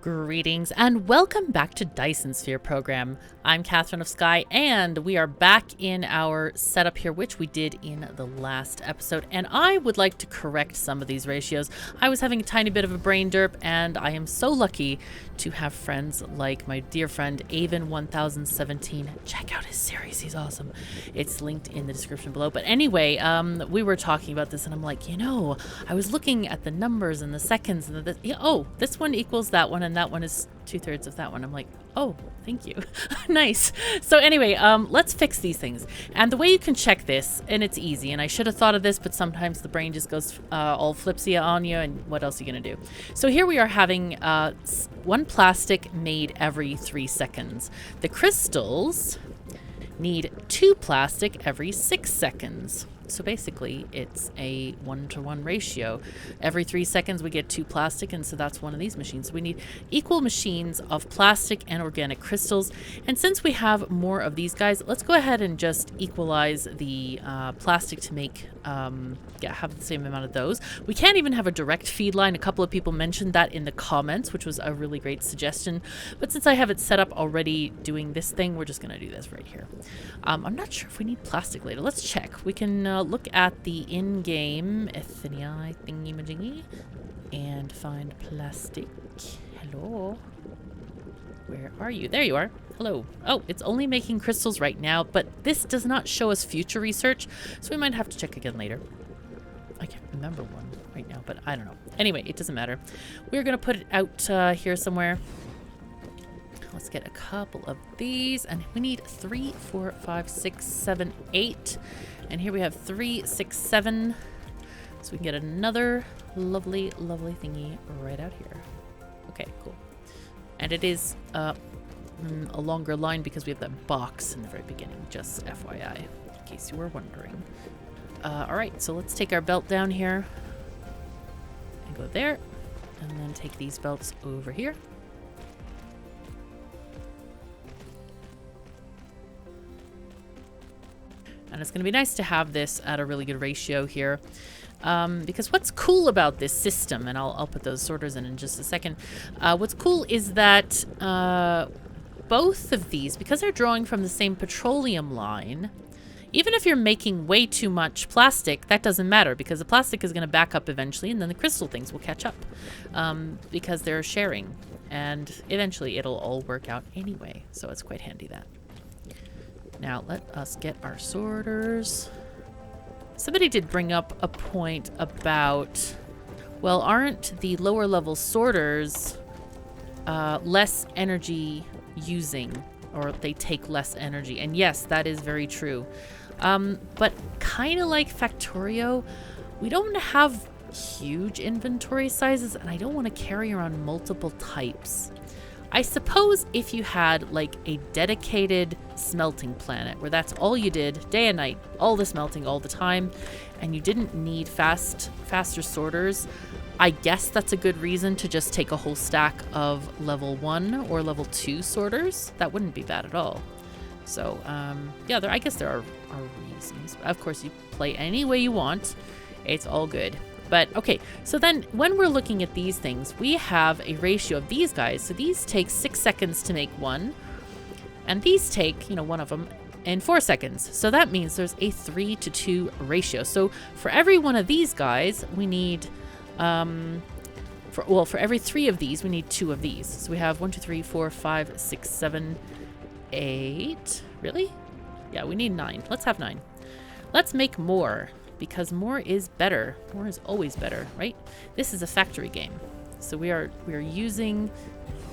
Greetings and welcome back to Dyson Sphere program. I'm KatherineOfSky and we are back in our setup here, which we did in the last episode. And I would like to correct some of these ratios. I was having a tiny bit of a brain derp and I am so lucky to have friends like my dear friend Avon1017. Check out his series, he's awesome. It's linked in the description below. But anyway, we were talking about this and I'm like, I was looking at the numbers and the seconds and this one equals that one and that one is 2/3 of that one. I'm like, oh, thank you. Nice. So anyway, let's fix these things. And the way you can check this, and it's easy, and I should have thought of this, but sometimes the brain just goes all flipsy on you, and what else are you going to do? So here we are having one plastic made every 3 seconds. The crystals need 2 plastic every 6 seconds. So basically, it's a 1-to-1 ratio. Every 3 seconds, we get 2 plastic, and so that's one of these machines. So we need equal machines of plastic and organic crystals. And since we have more of these guys, let's go ahead and just equalize the plastic to make have the same amount of those. We can't even have a direct feed line. A couple of people mentioned that in the comments, which was a really great suggestion. But since I have it set up already doing this thing, we're just going to do this right here. I'm not sure if we need plastic later. Let's check. We can look at the in-game Athenia thingy-majiggy and find plastic. Hello. Where are you? There you are. Hello. Oh, it's only making crystals right now, but this does not show us future research, so we might have to check again later. I can't remember one right now, but I don't know. Anyway, it doesn't matter. We're going to put it out here somewhere. Let's get a couple of these, and we need 3, 4, 5, 6, 7, 8. And here we have 3, 6, 7. So we can get another lovely, lovely thingy right out here. Okay, cool. And it is a longer line because we have that box in the very beginning, just FYI, in case you were wondering. All right, so let's take our belt down here and go there, and then take these belts over here. And it's going to be nice to have this at a really good ratio here. Because what's cool about this system, and I'll put those sorters in just a second. What's cool is that both of these, because they're drawing from the same petroleum line, even if you're making way too much plastic, that doesn't matter because the plastic is going to back up eventually and then the crystal things will catch up because they're sharing. And eventually it'll all work out anyway. So it's quite handy that. Now let us get our sorters. Somebody did bring up a point about, well, aren't the lower level sorters less energy using, or they take less energy? And yes, that is very true. But kind of like Factorio, we don't have huge inventory sizes, and I don't want to carry around multiple types. I suppose if you had like a dedicated smelting planet where that's all you did day and night, all the smelting all the time, and you didn't need faster sorters, I guess that's a good reason to just take a whole stack of level 1 or level 2 sorters. That wouldn't be bad at all. So yeah, I guess there are reasons. Of course, you play any way you want. It's all good. But okay, so then when we're looking at these things, we have a ratio of these guys. So these take 6 seconds to make one, and these take, one of them in 4 seconds. So that means there's a 3-to-2 ratio. So for every one of these guys, we need, for every 3 of these, we need 2 of these. So we have 1, 2, 3, 4, 5, 6, 7, 8. Really? Yeah, we need 9. Let's have 9. Let's make more. Because more is better. More is always better, right? This is a factory game. So we are using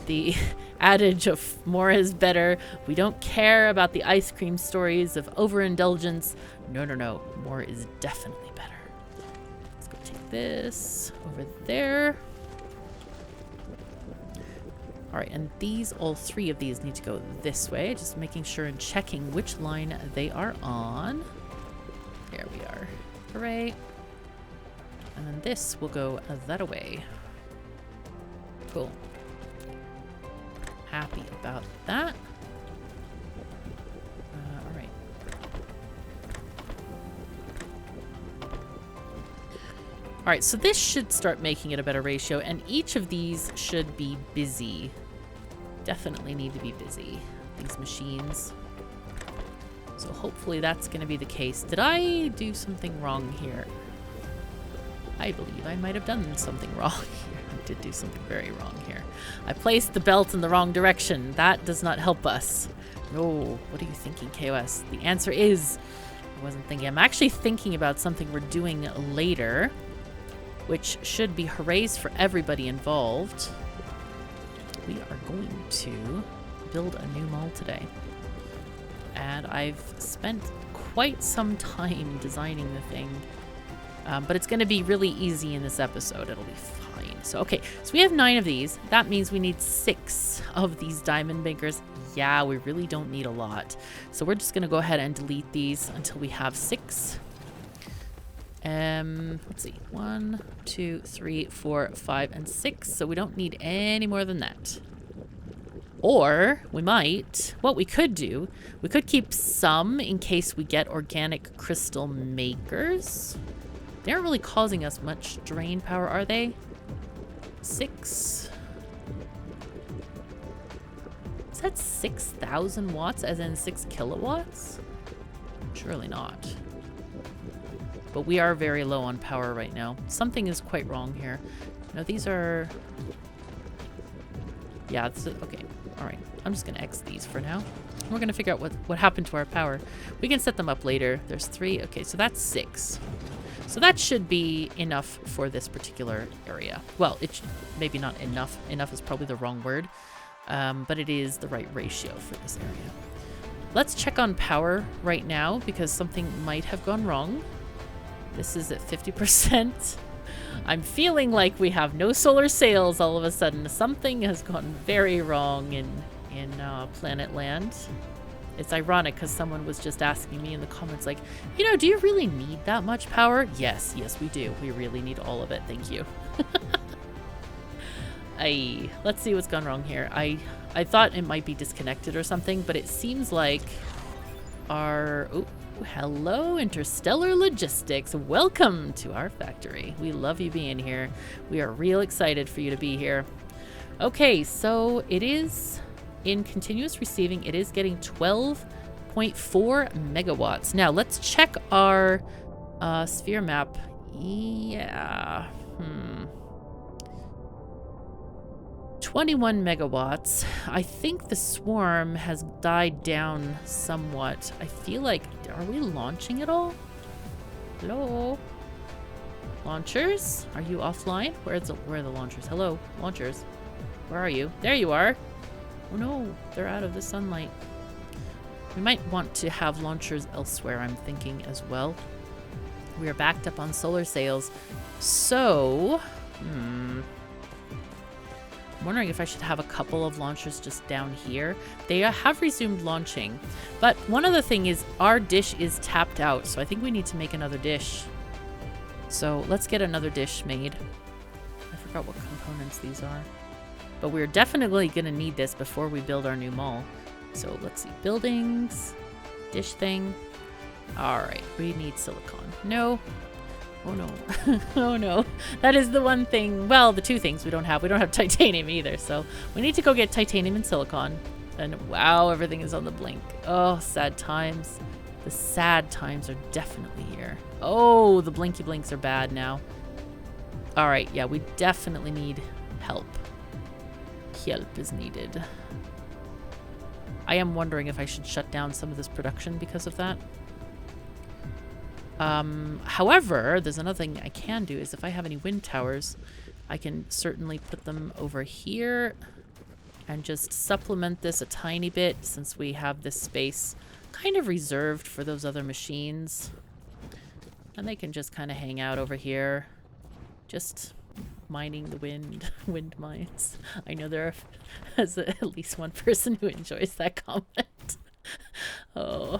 the adage of more is better. We don't care about the ice cream stories of overindulgence. No. More is definitely better. Let's go take this over there. All right, and all 3 of these need to go this way. Just making sure and checking which line they are on. There we are. Hooray. And then this will go that way. Cool. Happy about that. All right. right, so this should start making it a better ratio, and each of these should be busy. Definitely need to be busy, these machines. So hopefully that's going to be the case. Did I do something wrong here? I believe I might have done something wrong here. I did do something very wrong here. I placed the belt in the wrong direction. That does not help us. No, what are you thinking, KOS? The answer is, I wasn't thinking. I'm actually thinking about something we're doing later, which should be hoorays for everybody involved. We are going to build a new mall today. And I've spent quite some time designing the thing. But it's going to be really easy in this episode. It'll be fine. So, okay. So we have 9 of these. That means we need 6 of these diamond makers. Yeah, we really don't need a lot. So we're just going to go ahead and delete these until we have 6. Let's see. 1, 2, 3, 4, 5, and 6. So we don't need any more than that. Or we might, what we could do, we could keep some in case we get organic crystal makers. They aren't really causing us much drain power, are they? 6. Is that 6,000 watts as in 6 kilowatts? Surely not. But we are very low on power right now. Something is quite wrong here. No, these are... Yeah, okay. All right. I'm just going to X these for now. We're going to figure out what happened to our power. We can set them up later. There's 3. Okay, so that's 6. So that should be enough for this particular area. Well, maybe not enough. Enough is probably the wrong word. But it is the right ratio for this area. Let's check on power right now because something might have gone wrong. This is at 50%. I'm feeling like we have no solar sails all of a sudden. Something has gone very wrong in Planet Land. It's ironic because someone was just asking me in the comments like, you know, do you really need that much power? Yes, we do. We really need all of it. Thank you. Let's see what's gone wrong here. I thought it might be disconnected or something, but it seems like our... Oh, hello, Interstellar Logistics. Welcome to our factory. We love you being here. We are real excited for you to be here. Okay, so it is in continuous receiving. It is getting 12.4 megawatts. Now, let's check our sphere map. Yeah. 21 megawatts. I think the swarm has died down somewhat. I feel like, are we launching at all? Hello? Launchers? Are you offline? Where are the launchers? Hello, launchers. Where are you? There you are. Oh no, they're out of the sunlight. We might want to have launchers elsewhere, I'm thinking as well. We are backed up on solar sails. So, I'm wondering if I should have a couple of launchers just down here. They have resumed launching. But one other thing is our dish is tapped out. So I think we need to make another dish. So let's get another dish made. I forgot what components these are. But we're definitely going to need this before we build our new mall. So let's see. Buildings. Dish thing. Alright. We need silicon. No. Oh no. Oh no. That is the one thing. Well, the 2 things we don't have. We don't have titanium either. So we need to go get titanium and silicon. And wow, everything is on the blink. Oh, sad times. The sad times are definitely here. Oh, the blinky blinks are bad now. Alright, yeah, we definitely need help. Help is needed. I am wondering if I should shut down some of this production because of that. However, there's another thing I can do is if I have any wind towers, I can certainly put them over here and just supplement this a tiny bit since we have this space kind of reserved for those other machines. And they can just kind of hang out over here, just mining the wind mines. I know there is at least one person who enjoys that comment. Oh.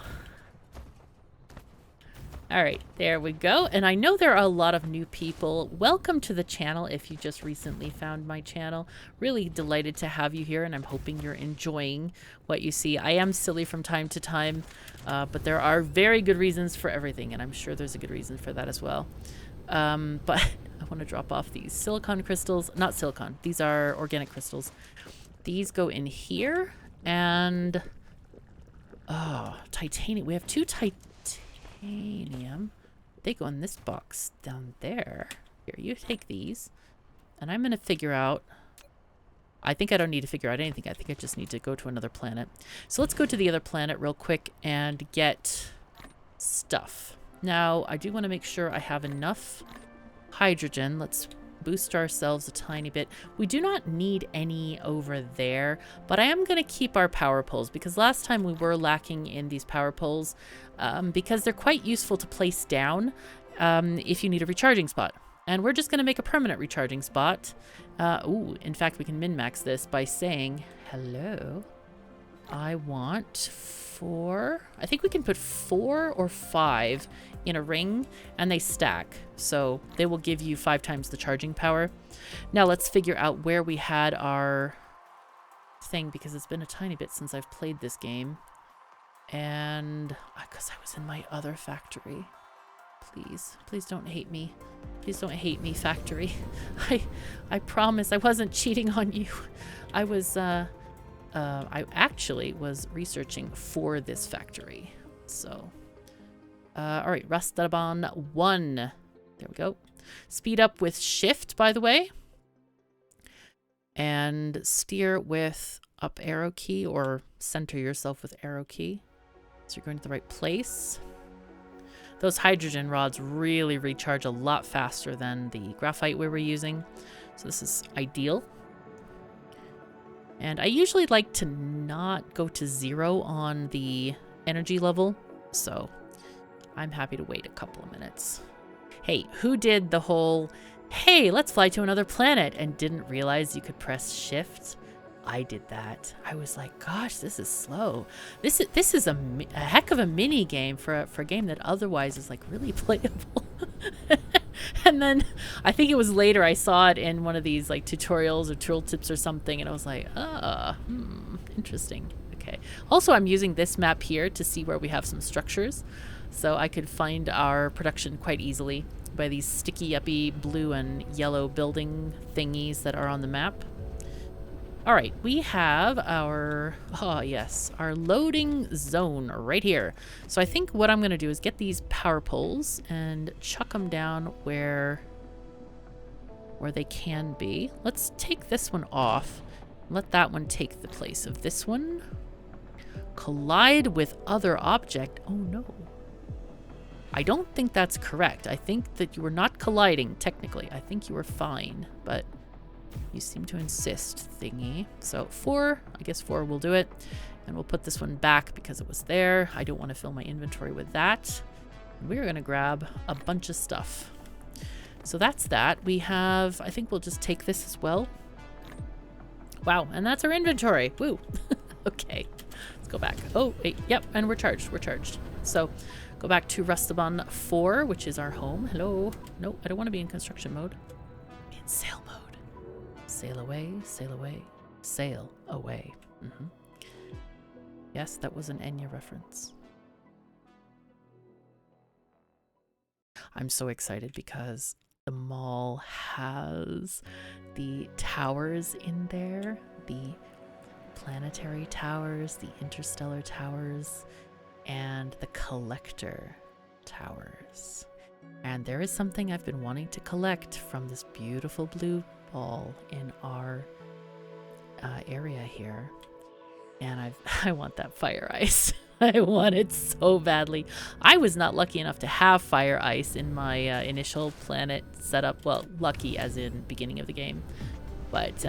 All right, there we go. And I know there are a lot of new people. Welcome to the channel if you just recently found my channel. Really delighted to have you here, and I'm hoping you're enjoying what you see. I am silly from time to time, but there are very good reasons for everything, and I'm sure there's a good reason for that as well. But want to drop off these silicon crystals. Not silicon. These are organic crystals. These go in here. And... oh, titanium. We have 2 titanium. They go in this box down there. Here, you take these. And I'm going to figure out... I think I don't need to figure out anything. I think I just need to go to another planet. So let's go to the other planet real quick and get stuff. Now, I do want to make sure I have enough hydrogen. Let's boost ourselves a tiny bit. We do not need any over there, but I am going to keep our power poles because last time we were lacking in these power poles because they're quite useful to place down if you need a recharging spot. And we're just going to make a permanent recharging spot. Ooh, in fact, we can min-max this by saying, hello, I want 4. I think we can put 4 or 5 in a ring and they stack. So they will give you 5 times the charging power. Now let's figure out where we had our thing because it's been a tiny bit since I've played this game. And because I was in my other factory. Please don't hate me. Please don't hate me, factory. I promise I wasn't cheating on you. I actually was researching for this factory. So, all right, Rastaban 1. There we go. Speed up with shift, by the way. And steer with up arrow key or center yourself with arrow key. So you're going to the right place. Those hydrogen rods really recharge a lot faster than the graphite we were using. So this is ideal. And I usually like to not go to 0 on the energy level. So I'm happy to wait a couple of minutes. Hey, who did the whole, hey, let's fly to another planet and didn't realize you could press shift? I did that. I was like, gosh, this is slow. This is a heck of a mini game for a game that otherwise is like really playable. And then I think it was later I saw it in one of these like tutorials or tool tips or something, and I was like, interesting. Okay. Also, I'm using this map here to see where we have some structures, so I could find our production quite easily by these sticky uppy blue and yellow building thingies that are on the map. All right, we have our, our loading zone right here. So I think what I'm gonna do is get these power poles and chuck them down where they can be. Let's take this one off. Let that one take the place of this one. Collide with other object. Oh no. I don't think that's correct. I think that you were not colliding technically. I think you were fine, but you seem to insist, thingy. So 4, I guess 4 will do it. And we'll put this one back because it was there. I don't want to fill my inventory with that. We're going to grab a bunch of stuff. So that's that. We have, I think we'll just take this as well. Wow, and that's our inventory. Woo. Okay, let's go back. Oh, wait, yep, and we're charged. We're charged. So go back to Rastaban 4, which is our home. Hello. No, I don't want to be in construction mode. In sail mode. Sail away, sail away, sail away. Yes, that was an Enya reference. I'm so excited because the mall has the towers in there, the planetary towers, the interstellar towers, and the collector towers. And there is something I've been wanting to collect from this beautiful blue ball in our area here, and I want that fire ice. I want it so badly. I was not lucky enough to have fire ice in my initial planet setup. Well, lucky as in beginning of the game, but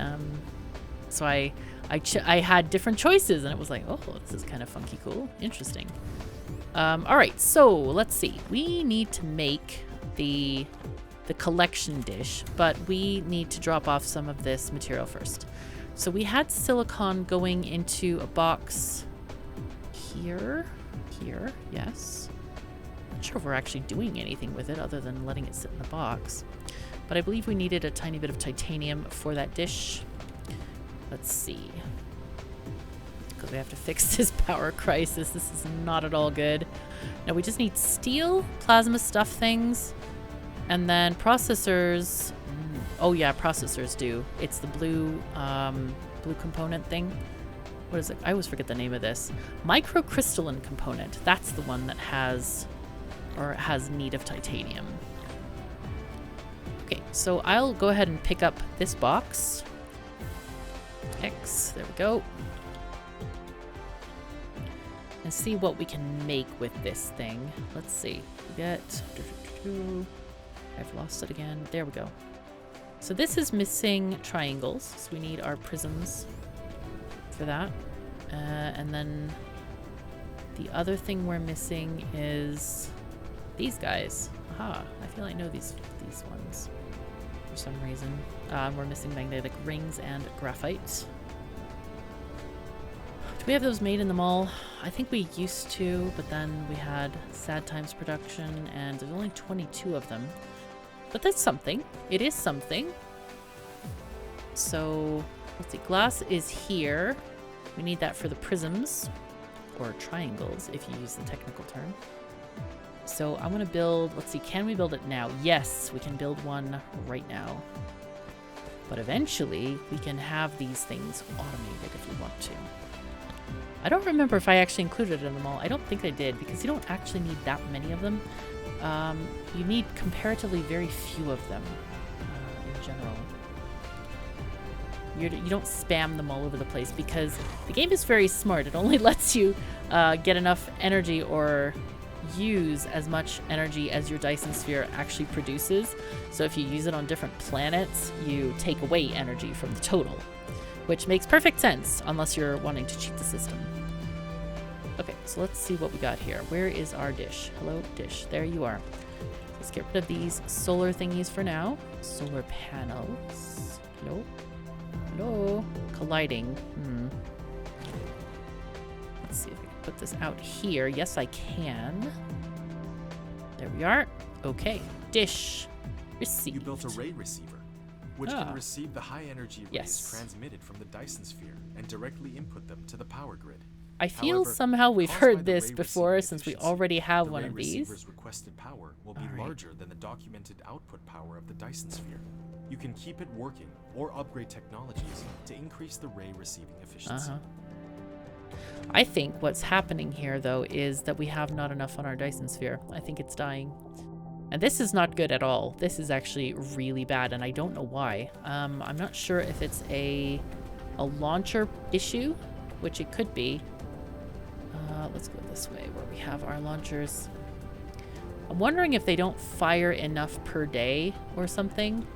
so I had different choices, and it was like, oh, this is kind of funky, cool, interesting. All right, so let's see. We need to make the collection dish, but we need to drop off some of this material first. So we had silicon going into a box here, yes. Not sure if we're actually doing anything with it other than letting it sit in the box. But I believe we needed a tiny bit of titanium for that dish. Let's see. Because we have to fix this power crisis. This is not at all good. No, we just need steel, plasma stuff things, And then processors, oh yeah, processors do. It's the blue component thing. What is it? I always forget the name of this. Microcrystalline component. That's the one that has need of titanium. Okay, so I'll go ahead and pick up this box. X, there we go. And see what we can make with this thing. Let's see. We get... I've lost it again. There we go. So this is missing triangles, so we need our prisms for that. And then the other thing we're missing is these guys. Aha, I feel I know these ones for some reason. We're missing magnetic rings and graphite. Do we have those made in the mall? I think we used to, but then we had Sad Times production and there's only 22 of them. But that's something. It is something. So, let's see. Glass is here. We need that for the prisms, or triangles, if you use the technical term. So I'm going to build, let's see, can we build it now? Yes, we can build one right now. But eventually, we can have these things automated if we want to. I don't remember if I actually included it in them all. I don't think I did, because you don't actually need that many of them. You need comparatively very few of them in general. You don't spam them all over the place because the game is very smart. It only lets you get enough energy or use as much energy as your Dyson sphere actually produces. So if you use it on different planets, you take away energy from the total, which makes perfect sense unless you're wanting to cheat the system. Okay, so let's see what we got here. Where is our dish? Hello, dish. There you are. Let's get rid of these solar thingies for now. Solar panels. Nope. No. Colliding. Let's see if we can put this out here. Yes, I can. There we are. Okay. Dish. Received. You built a ray receiver, which can receive the high energy rays transmitted from the Dyson sphere and directly input them to the power grid. I feel somehow we've heard this before since we already have one of these. The receiver's requested power will be larger than the documented output power of the Dyson sphere. You can keep it working or upgrade technologies to increase the ray receiving efficiency. I think what's happening here, though, is that we have not enough on our Dyson sphere. I think it's dying. And this is not good at all. This is actually really bad, and I don't know why. I'm not sure if it's a launcher issue, which it could be. Let's go this way where we have our launchers. I'm wondering if they don't fire enough per day or something.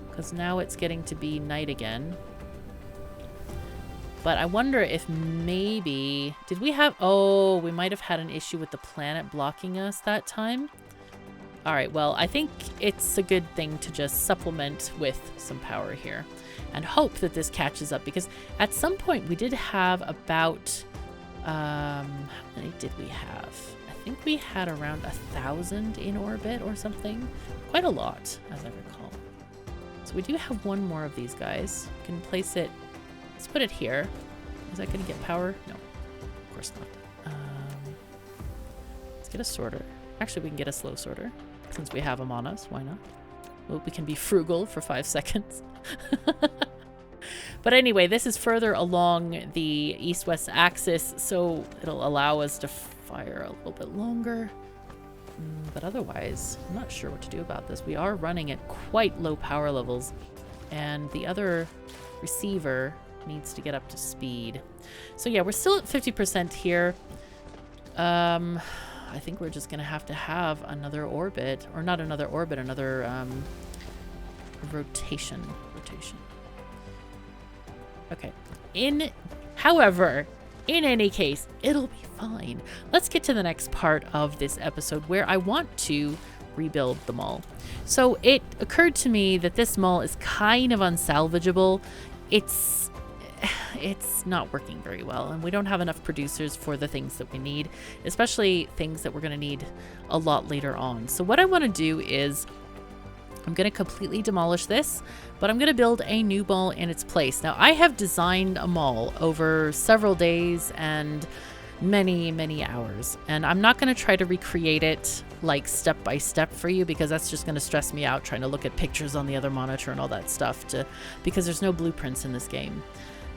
Because now it's getting to be night again. But I wonder if maybe... Did we have... Oh, we might have had an issue with the planet blocking us that time. Alright, well, I think it's a good thing to just supplement with some power here. And hope that this catches up. Because at some point we did have about... how many did we have? I think we had around 1,000 in orbit or something. Quite a lot, as I recall. So we do have one more of these guys. We can place it... Let's put it here. Is that going to get power? No, of course not. Let's get a sorter. Actually, we can get a slow sorter. Since we have them on us, why not? Well, we can be frugal for 5 seconds. But anyway, this is further along the east-west axis, so it'll allow us to fire a little bit longer. But otherwise, I'm not sure what to do about this. We are running at quite low power levels, and the other receiver needs to get up to speed. So yeah, we're still at 50% here. I think we're just gonna have to have another orbit, or not another orbit, another rotation. Okay. However, in any case, it'll be fine. Let's get to the next part of this episode where I want to rebuild the mall. So it occurred to me that this mall is kind of unsalvageable. It's not working very well, and we don't have enough producers for the things that we need, especially things that we're going to need a lot later on. So what I want to do is I'm going to completely demolish this, but I'm going to build a new mall in its place. Now, I have designed a mall over several days, and many hours. And I'm not going to try to recreate it like step by step for you, because that's just going to stress me out trying to look at pictures on the other monitor and all that stuff, because there's no blueprints in this game.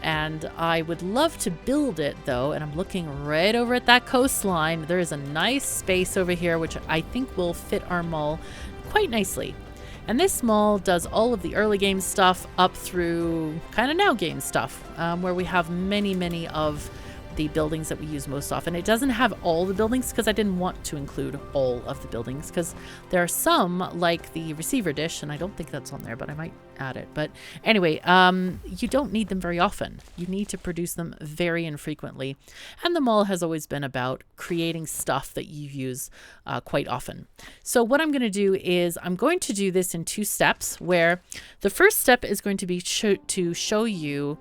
And I would love to build it though, and I'm looking right over at that coastline. There is a nice space over here which I think will fit our mall quite nicely. And this mall does all of the early game stuff up through kind of now game stuff, where we have many of the buildings that we use most often. It doesn't have all the buildings because I didn't want to include all of the buildings, because there are some like the receiver dish, and I don't think that's on there, but I might add it. But anyway, you don't need them very often. You need to produce them very infrequently. And the mall has always been about creating stuff that you use quite often. So what I'm going to do is I'm going to do this in 2 steps, where the first step is going to be to show you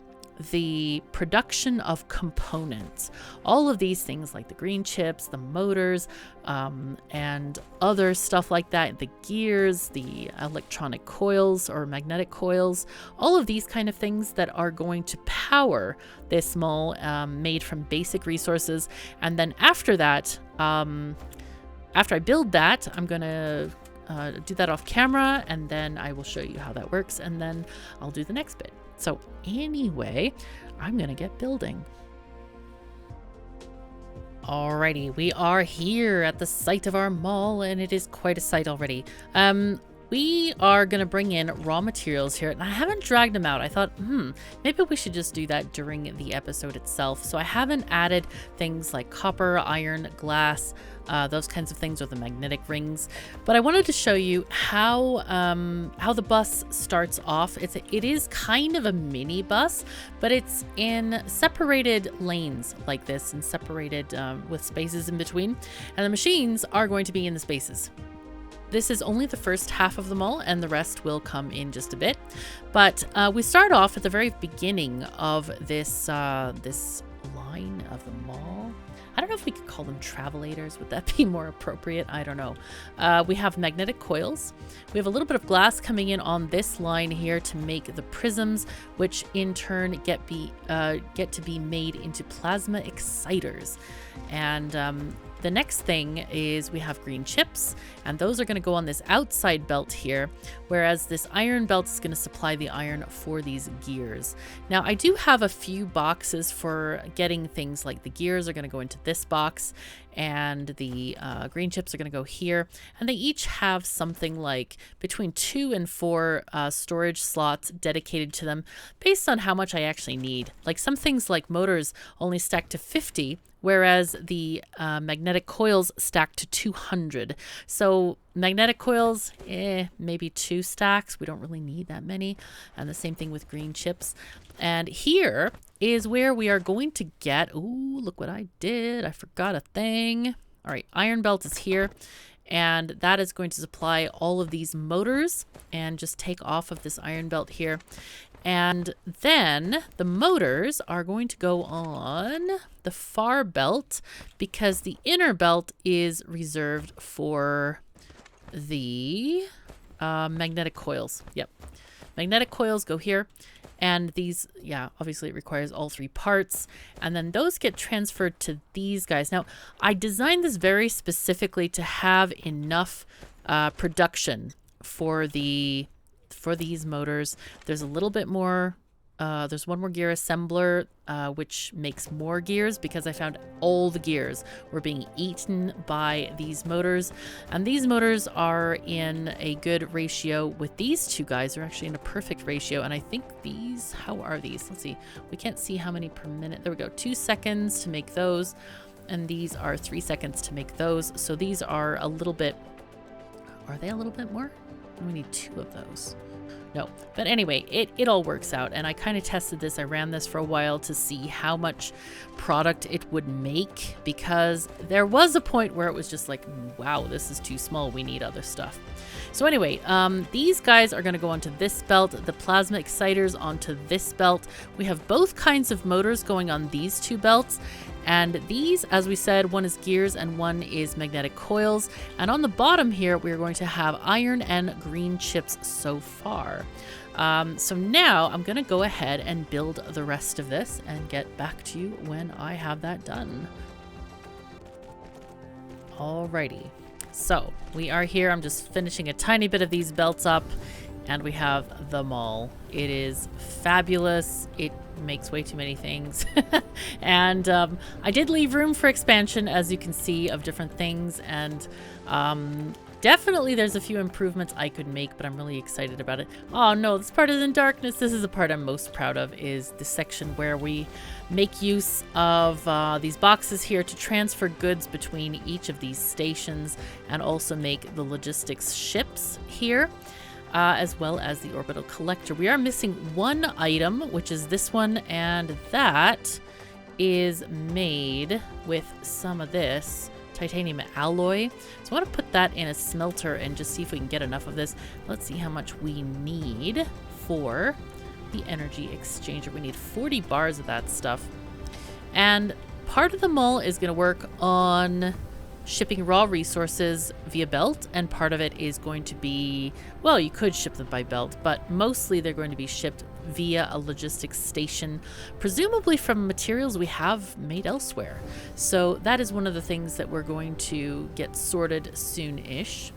the production of components. All of these things like the green chips, the motors, and other stuff like that, the gears, the electronic coils or magnetic coils, all of these kind of things that are going to power this mall, made from basic resources. And then after that, after I build that, I'm going to do that off camera, and then I will show you how that works, and then I'll do the next bit. So anyway, I'm gonna get building. Alrighty, we are here at the site of our mall, and it is quite a site already. We are gonna bring in raw materials here, and I haven't dragged them out. I thought, maybe we should just do that during the episode itself. So I haven't added things like copper, iron, glass, those kinds of things, or the magnetic rings. But I wanted to show you how the bus starts off. It is kind of a mini bus, but it's in separated lanes like this, and separated with spaces in between. And the machines are going to be in the spaces. This is only the first half of the mall, and the rest will come in just a bit. But we start off at the very beginning of this this line of the mall. I don't know if we could call them travelators. Would that be more appropriate? I don't know. We have magnetic coils. We have a little bit of glass coming in on this line here to make the prisms, which in turn get to be made into plasma exciters. And the next thing is we have green chips, and those are going to go on this outside belt here, whereas this iron belt is going to supply the iron for these gears. Now, I do have a few boxes for getting things like the gears are going to go into this box, and the green chips are going to go here, and they each have something like between 2 and 4 storage slots dedicated to them based on how much I actually need. Like some things like motors only stack to 50, whereas the magnetic coils stack to 200. So magnetic coils, maybe 2 stacks. We don't really need that many. And the same thing with green chips. And here is where we are going to get, ooh, look what I did. I forgot a thing. All right, iron belt is here. And that is going to supply all of these motors, and just take off of this iron belt here. And then the motors are going to go on the far belt, because the inner belt is reserved for the magnetic coils. Yep. Magnetic coils go here. And these, yeah, obviously it requires all 3 parts. And then those get transferred to these guys. Now, I designed this very specifically to have enough production for these motors. There's a little bit more, there's one more gear assembler, which makes more gears, because I found all the gears were being eaten by these motors. And these motors are in a good ratio with these 2 guys. They're actually in a perfect ratio. And I think these, how are these? Let's see. We can't see how many per minute. There we go. 2 seconds to make those. And these are 3 seconds to make those. So these are a little bit, are they a little bit more? We need 2 of those. No, but anyway, it all works out, and I kind of tested this. I ran this for a while to see how much product it would make, because there was a point where it was just like, wow, this is too small. We need other stuff. So anyway, these guys are going to go onto this belt, the plasma exciters onto this belt. We have both kinds of motors going on these 2 belts. And these, as we said, one is gears and one is magnetic coils. And on the bottom here, we're going to have iron and green chips so far. So now I'm going to go ahead and build the rest of this and get back to you when I have that done. Alrighty. So, we are here. I'm just finishing a tiny bit of these belts up. And we have the mall. It is fabulous. It makes way too many things. And I did leave room for expansion, as you can see, of different things. And definitely there's a few improvements I could make, but I'm really excited about it. Oh no, this part is in darkness. This is the part I'm most proud of, is the section where we make use of these boxes here to transfer goods between each of these stations and also make the logistics ships here. As well as the orbital collector. We are missing one item, which is this one, and that is made with some of this titanium alloy. So I want to put that in a smelter and just see if we can get enough of this. Let's see how much we need for the energy exchanger. We need 40 bars of that stuff. And part of the mall is going to work on shipping raw resources via belt, and part of it is going to be, well, you could ship them by belt, but mostly they're going to be shipped via a logistics station, presumably from materials we have made elsewhere. So that is one of the things that we're going to get sorted soon-ish.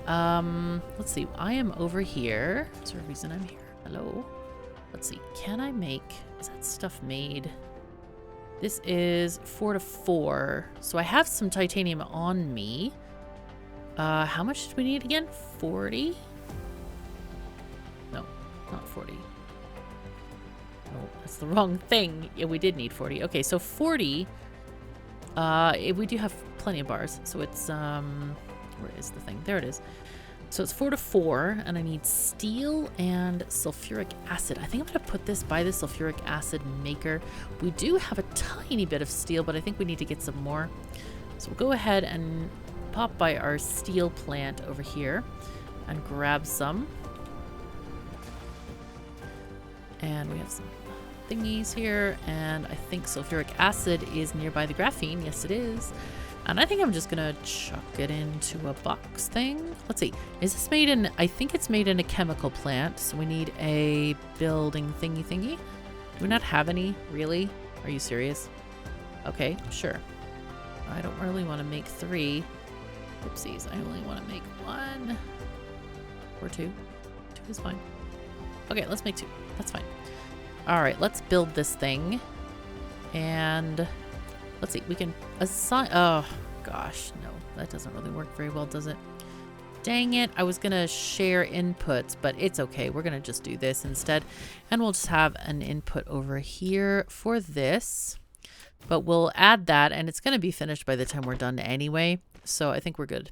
Let's see, I am over here. Is there a reason I'm here? Hello? Let's see, can I make, is that stuff made? This is 4 to 4. So I have some titanium on me. How much did we need again? 40? No, not 40. Oh, that's the wrong thing. Yeah, we did need 40. Okay, so 40. We do have plenty of bars. So it's, where is the thing? There it is. So it's 4 to 4, and I need steel and sulfuric acid. I think I'm going to put this by the sulfuric acid maker. We do have a tiny bit of steel, but I think we need to get some more. So we'll go ahead and pop by our steel plant over here and grab some. And we have some thingies here, and I think sulfuric acid is nearby the graphene. Yes, it is. And I think I'm just gonna chuck it into a box thing. Let's see, is this made in, I think it's made in a chemical plant, so we need a building thingy. Do we not have any, really? Are you serious? Okay, sure. I don't really want to make 3. Oopsies, I only want to make 1. Or 2. 2 is fine. Okay, let's make 2, that's fine. All right, let's build this thing. And let's see, we can assign, oh gosh, no, that doesn't really work very well, does it? Dang it, I was gonna share inputs, but it's okay. We're gonna just do this instead. And we'll just have an input over here for this, but we'll add that and it's gonna be finished by the time we're done anyway. So I think we're good.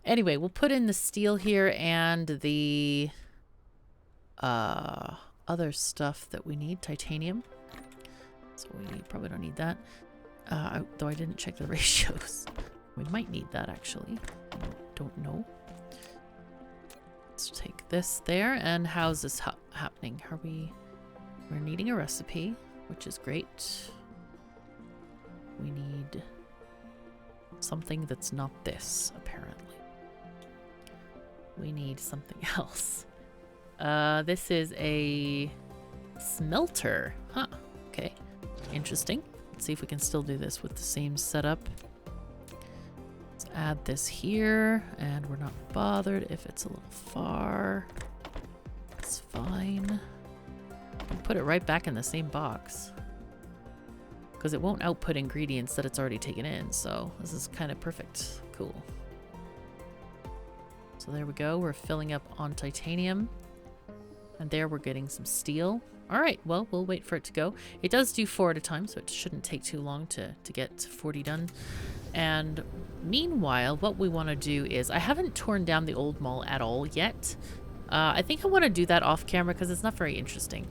Anyway, we'll put in the steel here and the other stuff that we need, titanium. So we probably don't need that. Though I didn't check the ratios. We might need that, actually. I don't know. Let's take this there. And how's this happening? We're needing a recipe, which is great. We need something that's not this, apparently. We need something else. This is a smelter. Huh, okay. Interesting. Let's see if we can still do this with the same setup. Let's add this here, and we're not bothered if it's a little far. It's fine. We'll put it right back in the same box, because it won't output ingredients that it's already taken in, so this is kind of perfect. Cool. So there we go. We're filling up on titanium, and there we're getting some steel. All right, well, we'll wait for it to go. It does do 4 at a time, so it shouldn't take too long to get 40 done. And meanwhile, what we want to do is, I haven't torn down the old mall at all yet. I think I want to do that off camera because it's not very interesting.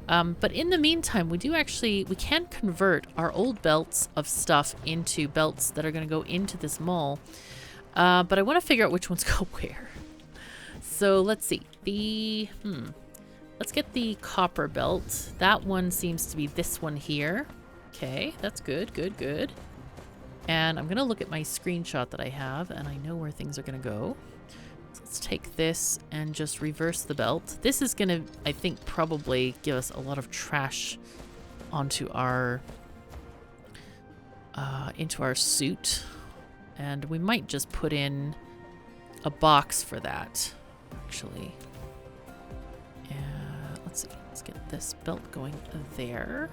But in the meantime, we can convert our old belts of stuff into belts that are going to go into this mall. But I want to figure out which ones go where. So let's see. Let's get the copper belt. That one seems to be this one here. Okay, that's good, good. And I'm gonna look at my screenshot that I have, and I know where things are gonna go. So let's take this and just reverse the belt. This is gonna, I think, probably give us a lot of trash onto our into our suit. And we might just put in a box for that, actually. Let's see. Let's get this belt going there.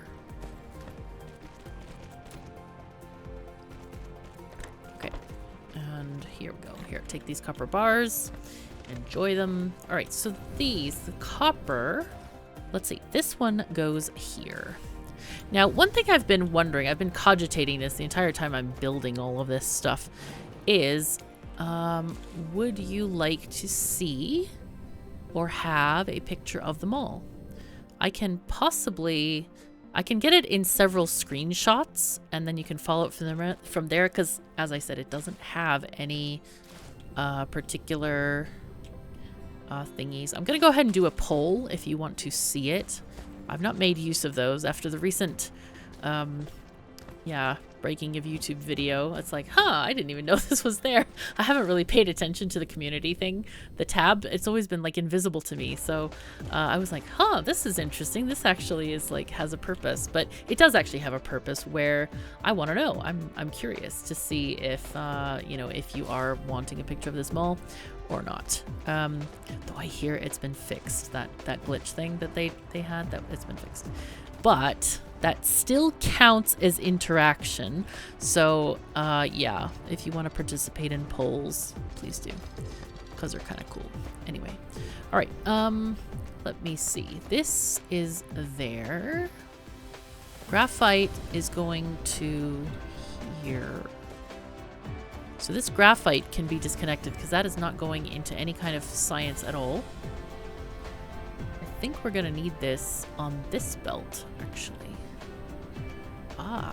Okay. And here we go. Here, take these copper bars. Enjoy them. All right, so the copper, let's see. This one goes here. Now, one thing I've been wondering, I've been cogitating this the entire time I'm building all of this stuff, is would you like to see or have a picture of the mall? I can get it in several screenshots, and then you can follow it from there, because, as I said, it doesn't have any particular thingies. I'm going to go ahead and do a poll if you want to see it. I've not made use of those after the recent, breaking of YouTube video. It's like, I didn't even know this was there. I haven't really paid attention to the community thing. The tab, it's always been like invisible to me. So I was like, this is interesting. This actually is like, has a purpose, but it does actually have a purpose where I want to know. I'm curious to see if, if you are wanting a picture of this mall or not. Though I hear it's been fixed, that glitch thing that they had, that it's been fixed. But that still counts as interaction. So yeah, if you want to participate in polls, please do, because they're kind of cool. Anyway, all right, let me see. This is there. Graphite is going to here. So this graphite can be disconnected because that is not going into any kind of science at all. I think we're gonna need this on this belt, actually.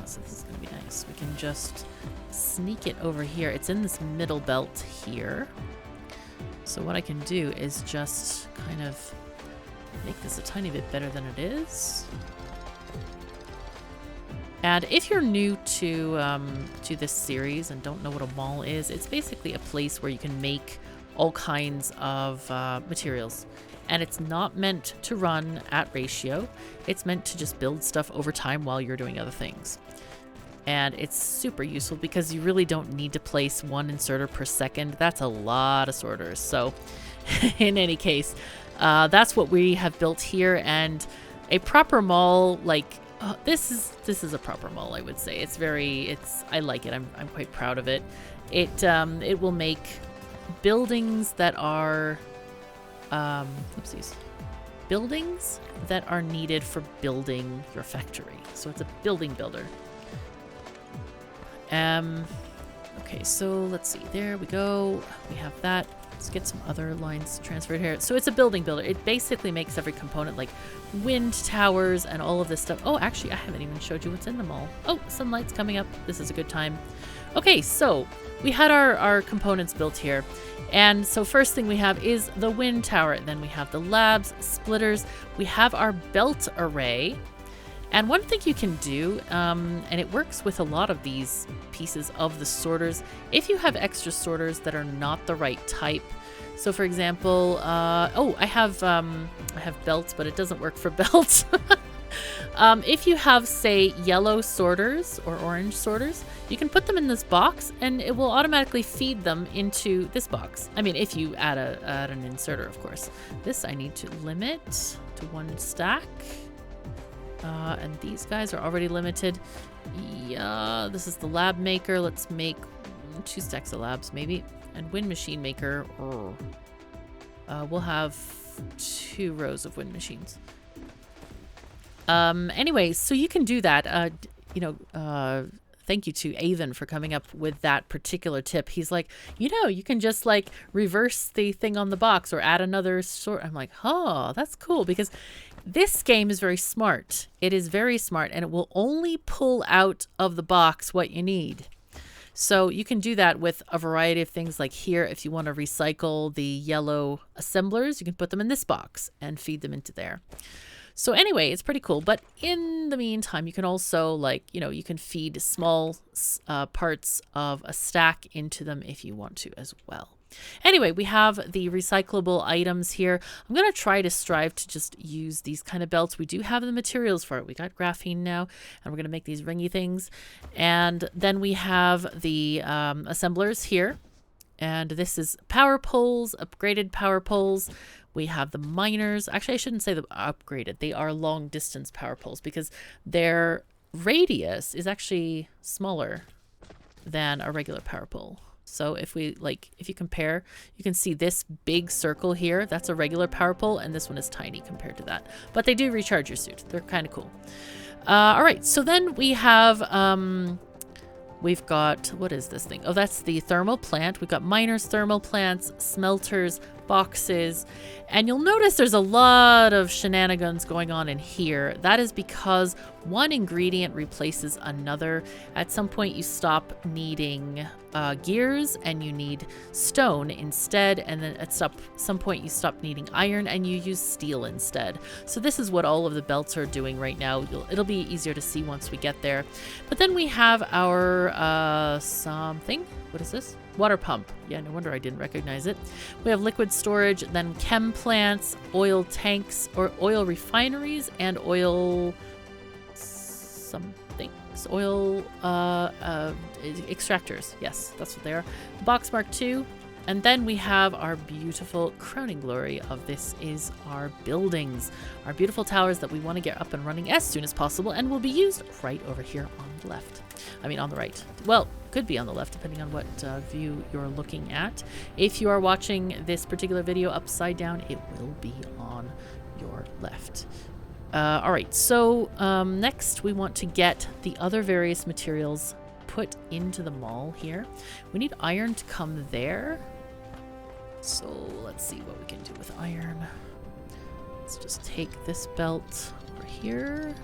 So this is gonna be nice. We can just sneak it over here. It's in this middle belt here. So what I can do is just kind of make this a tiny bit better than it is. And if you're new to this series and don't know what a mall is, it's basically a place where you can make all kinds of materials. And it's not meant to run at ratio. It's meant to just build stuff over time while you're doing other things. And it's super useful because you really don't need to place one inserter per second. That's a lot of sorters. So in any case, that's what we have built here. And a proper mall, like this is a proper mall, I would say. I like it. I'm quite proud of it. It will make buildings that are buildings that are needed for building your factory. So it's a building builder. Okay, so let's see. There we go. We have that. Let's get some other lines transferred here. So it's a building builder. It basically makes every component, like wind towers and all of this stuff. Oh, actually, I haven't even showed you what's in the mall. Oh, sunlight's coming up. This is a good time. Okay, so we had our components built here. And so first thing we have is the wind tower. Then we have the labs, splitters. We have our belt array. And one thing you can do, and it works with a lot of these pieces of the sorters, if you have extra sorters that are not the right type. So for example, I have belts, but it doesn't work for belts. If you have, say, yellow sorters or orange sorters, you can put them in this box and it will automatically feed them into this box. I mean, if you add an inserter, of course. This I need to limit to 1 stack. And these guys are already limited. Yeah, this is the lab maker. Let's make 2 stacks of labs, maybe. And wind machine maker. We'll have 2 rows of wind machines. Anyway, so you can do that. Thank you to Avon for coming up with that particular tip. He's like, you can just like reverse the thing on the box or add another sort. I'm like, oh, that's cool, because this game is very smart. It is very smart, and it will only pull out of the box what you need. So you can do that with a variety of things, like here, if you want to recycle the yellow assemblers, you can put them in this box and feed them into there. So anyway, it's pretty cool. But in the meantime, you can also, you can feed small parts of a stack into them if you want to as well. Anyway, we have the recyclable items here. I'm going to try to strive to just use these kind of belts. We do have the materials for it. We got graphene now, and we're going to make these ringy things. And then we have the assemblers here. And this is power poles, upgraded power poles. We have the miners. Actually, I shouldn't say the upgraded. They are long distance power poles because their radius is actually smaller than a regular power pole. So if you compare, you can see this big circle here, that's a regular power pole, and this one is tiny compared to that. But they do recharge your suit. They're kind of cool. All right, so then we have, we've got, what is this thing? Oh, that's the thermal plant. We've got miners, thermal plants, smelters, boxes, and you'll notice there's a lot of shenanigans going on in here. That is because one ingredient replaces another. At some point you stop needing gears and you need stone instead, and then at some point you stop needing iron and you use steel instead. So this is what all of the belts are doing right now. It'll be easier to see once we get there. But then we have our something. What is this? Water pump. Yeah, no wonder I didn't recognize it. We have liquid storage, then chem plants, oil tanks, or oil refineries, and oil something. Oil extractors. Yes, that's what they are. Box Mark II. And then we have our beautiful crowning glory of this is our buildings. Our beautiful towers that we want to get up and running as soon as possible and will be used right over here on the left. I mean on the right. Well, could be on the left depending on what view you're looking at. If you are watching this particular video upside down, it will be on your left. All right, so next we want to get the other various materials put into the mall here. We need iron to come there. So let's see what we can do with iron. Let's just take this belt over here.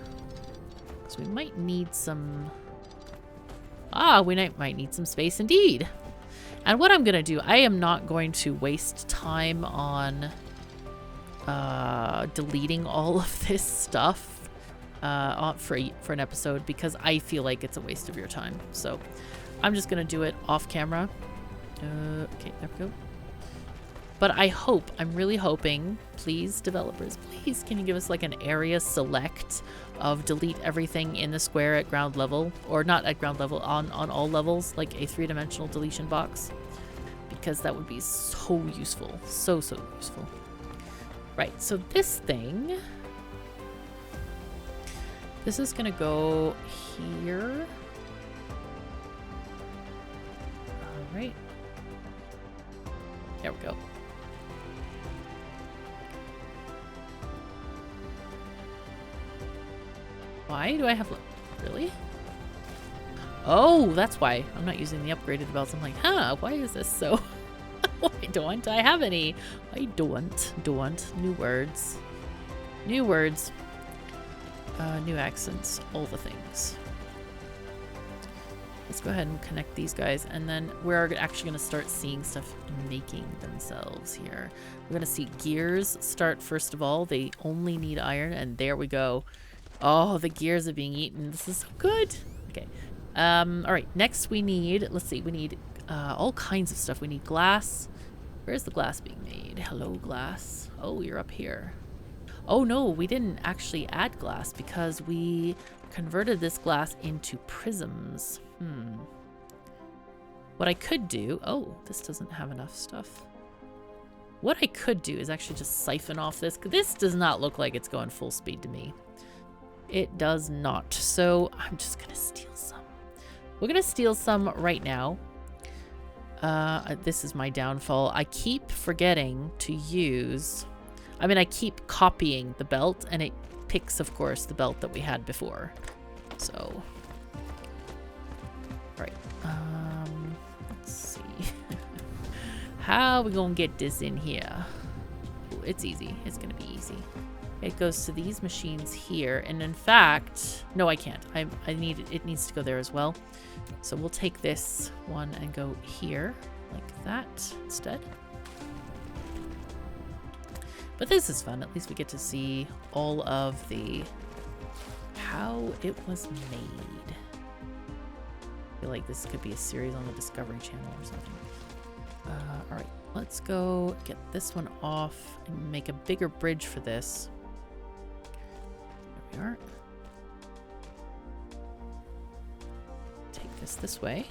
Because we might need some... we might need some space indeed. And what I'm going to do, I am not going to waste time on deleting all of this stuff for an episode because I feel like it's a waste of your time. So I'm just going to do it off camera. Okay, there we go. But I'm really hoping, please, developers, please, can you give us like an area select of delete everything in the square at ground level, or not at ground level, on all levels, like a 3-dimensional deletion box, because that would be so useful, so useful. Right, so this thing, this is gonna go here. All right, there we go. Why do I have... Really? Oh, that's why. I'm not using the upgraded belts. I'm like, why is this so... Why don't I have any? I don't. New words. New words. New accents. All the things. Let's go ahead and connect these guys. And then we're actually going to start seeing stuff making themselves here. We're going to see gears start first of all. They only need iron. And there we go. Oh, the gears are being eaten. This is so good. Okay. All right. Next we need, let's see, we need all kinds of stuff. We need glass. Where's the glass being made? Hello, glass. Oh, you're up here. Oh, no, we didn't actually add glass because we converted this glass into prisms. What I could do, oh, this doesn't have enough stuff. What I could do is actually just siphon off this. This does not look like it's going full speed to me. It does not. So I'm just going to steal some. We're going to steal some right now. This is my downfall. I keep forgetting to use... I keep copying the belt, and it picks, of course, the belt that we had before. So... Alright. Let's see. How are we going to get this in here? Ooh, it's easy. It's going to be easy. It goes to these machines here, and in fact, no, I can't. It needs to go there as well. So we'll take this one and go here, like that instead. But this is fun. At least we get to see all of how it was made. I feel like this could be a series on the Discovery Channel or something. All right. Let's go get this one off and make a bigger bridge for this. There we are. Take this way.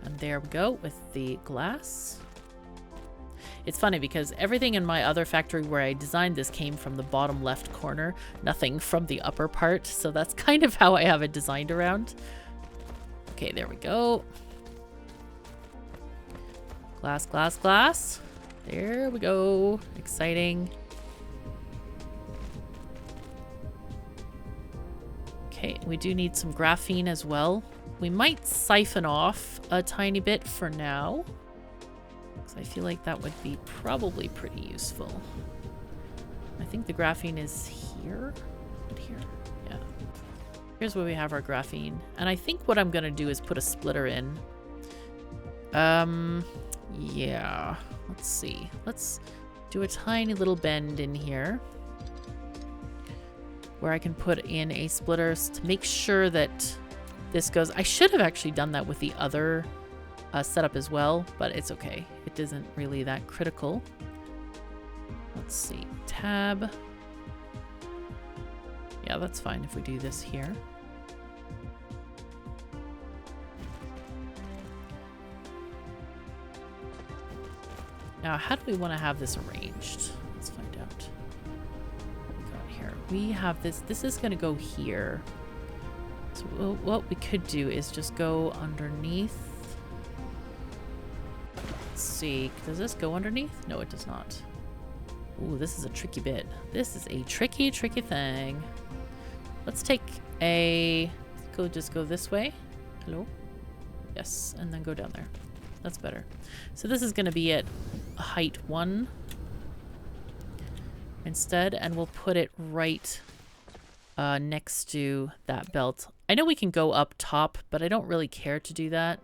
And there we go with the glass. It's funny because everything in my other factory where I designed this came from the bottom left corner, nothing from the upper part. So that's kind of how I have it designed around. Okay, there we go. Glass, glass, glass. There we go. Exciting. Okay, we do need some graphene as well. We might siphon off a tiny bit for now, because I feel like that would be probably pretty useful. I think the graphene is here. Right here. Yeah. Here's where we have our graphene. And I think what I'm going to do is put a splitter in. Yeah. Let's see. Let's do a tiny little bend in here where I can put in a splitter to make sure that this goes. I should have actually done that with the other setup as well, but it's okay. It isn't really that critical. Let's see. Tab. Yeah, that's fine if we do this here. Now, how do we want to have this arranged? Let's find out. What we got here. We have this. This is going to go here. So what we could do is just go underneath. Let's see. Does this go underneath? No, it does not. Ooh, this is a tricky bit. This is a tricky, tricky thing. Let's take a... Just go this way. Hello? Yes, and then go down there. That's better. So this is going to be at height 1 instead, and we'll put it right next to that belt. I know we can go up top, but I don't really care to do that.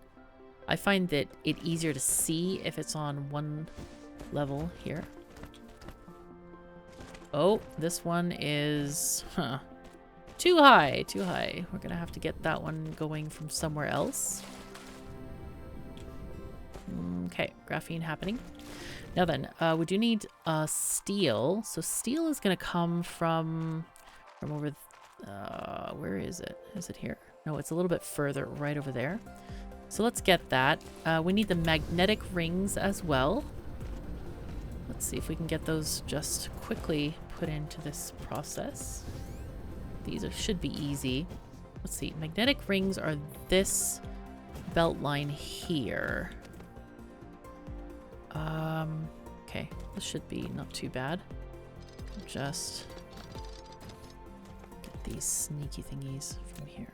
I find that it's easier to see if it's on one level here. Oh, this one is too high, too high. We're gonna have to get that one going from somewhere else. Okay, graphene happening. Now then, we do need steel. So steel is gonna come from over. Where is it? Is it here? No, it's a little bit further, right over there. So let's get that. We need the magnetic rings as well. Let's see if we can get those just quickly put into this process. These should be easy. Let's see. Magnetic rings are this belt line here. Okay. This should be not too bad. Just get these sneaky thingies from here.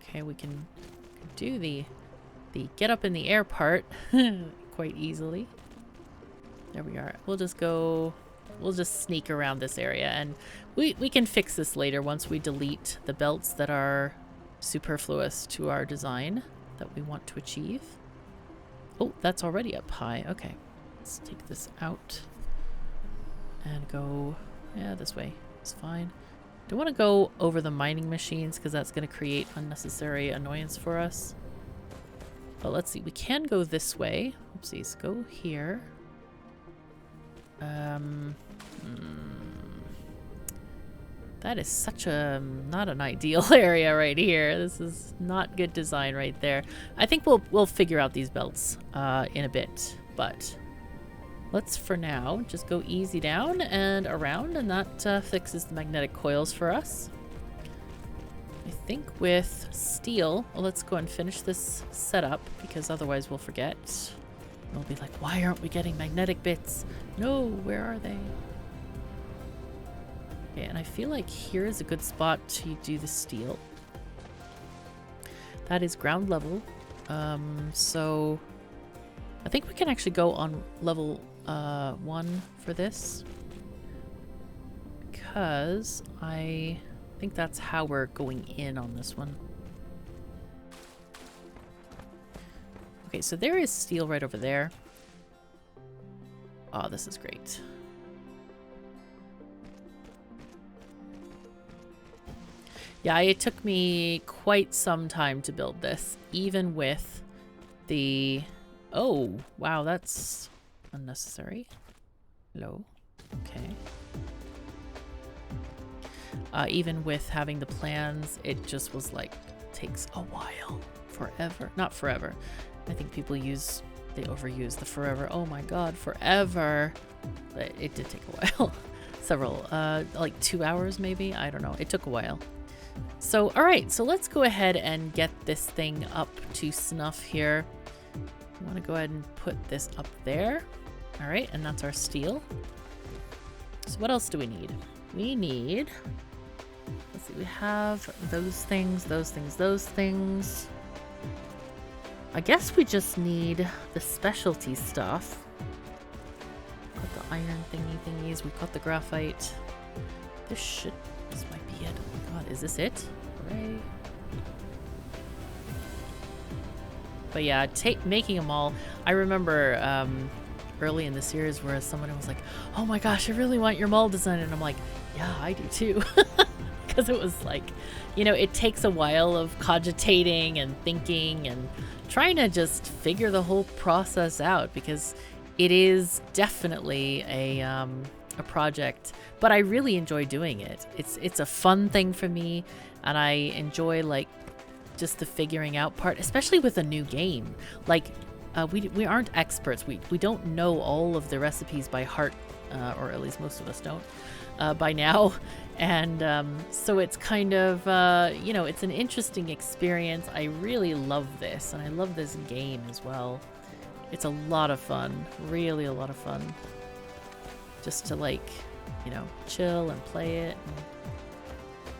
Okay, we can do the get up in the air part quite easily. There we are. We'll just go, we'll just sneak around this area, and we can fix this later once we delete the belts that are superfluous to our design that we want to achieve. Oh, that's already up high. Okay, let's take this out and go, yeah, this way. It's fine. Don't want to go over the mining machines because that's going to create unnecessary annoyance for us. But let's see, we can go this way. Oopsies, go here. That is such a not an ideal area right here. This is not good design right there. I think we'll figure out these belts in a bit, but let's for now just go easy down and around, and that fixes the magnetic coils for us. I think with steel, well, let's go and finish this setup because otherwise we'll forget. We'll be like, why aren't we getting magnetic bits? No, where are they? Okay, and I feel like here is a good spot to do the steel. That is ground level. So I think we can actually go on level 1 for this, because I think that's how we're going in on this one. Okay, so there is steel right over there. Oh, this is great. Yeah, it took me quite some time to build this, even with the... Oh, wow, that's unnecessary. Hello. Okay. Even with having the plans, it just was like, takes a while. Forever. Not forever. I think people they overuse the forever. Oh my god, forever. But it did take a while. Several, like 2 hours maybe? I don't know. It took a while. So, alright, so let's go ahead and get this thing up to snuff here. I want to go ahead and put this up there. Alright, and that's our steel. So what else do we need? We need... Let's see, we have those things, those things, those things. I guess we just need the specialty stuff. Got the iron thingies, we got the graphite. This might be it. Oh my god, is this it? Hooray. But yeah, making them all. I remember early in the series where someone was like, oh my gosh, I really want your mold design. And I'm like, yeah, I do too. Because it was like, you know, it takes a while of cogitating and thinking and trying to just figure the whole process out, because it is definitely a project, but I really enjoy doing it. It's a fun thing for me, and I enjoy like just the figuring out part, especially with a new game. Like we aren't experts. We don't know all of the recipes by heart, or at least most of us don't by now. And so it's kind of, you know, it's an interesting experience. I really love this, and I love this game as well. It's a lot of fun, really a lot of fun. Just to like, you know, chill and play it and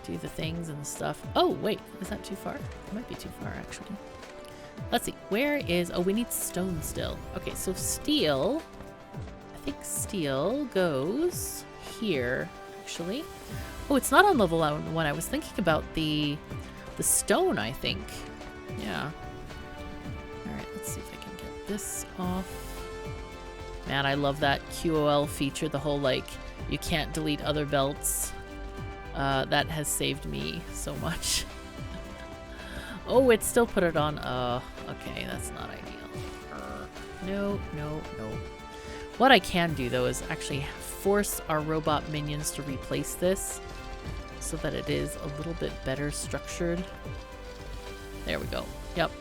do the things and the stuff. Oh, wait, is that too far? It might be too far, actually. Let's see, where is, oh, we need stone still. Okay, so steel, I think steel goes here, actually. Oh, it's not on level 1. I was thinking about the stone, I think. Yeah. Alright, let's see if I can get this off. Man, I love that QOL feature, the whole, like, you can't delete other belts. That has saved me so much. Oh, it still put it on. Okay, that's not ideal. No. What I can do, though, is actually force our robot minions to replace this so that it is a little bit better structured. There we go. Yep.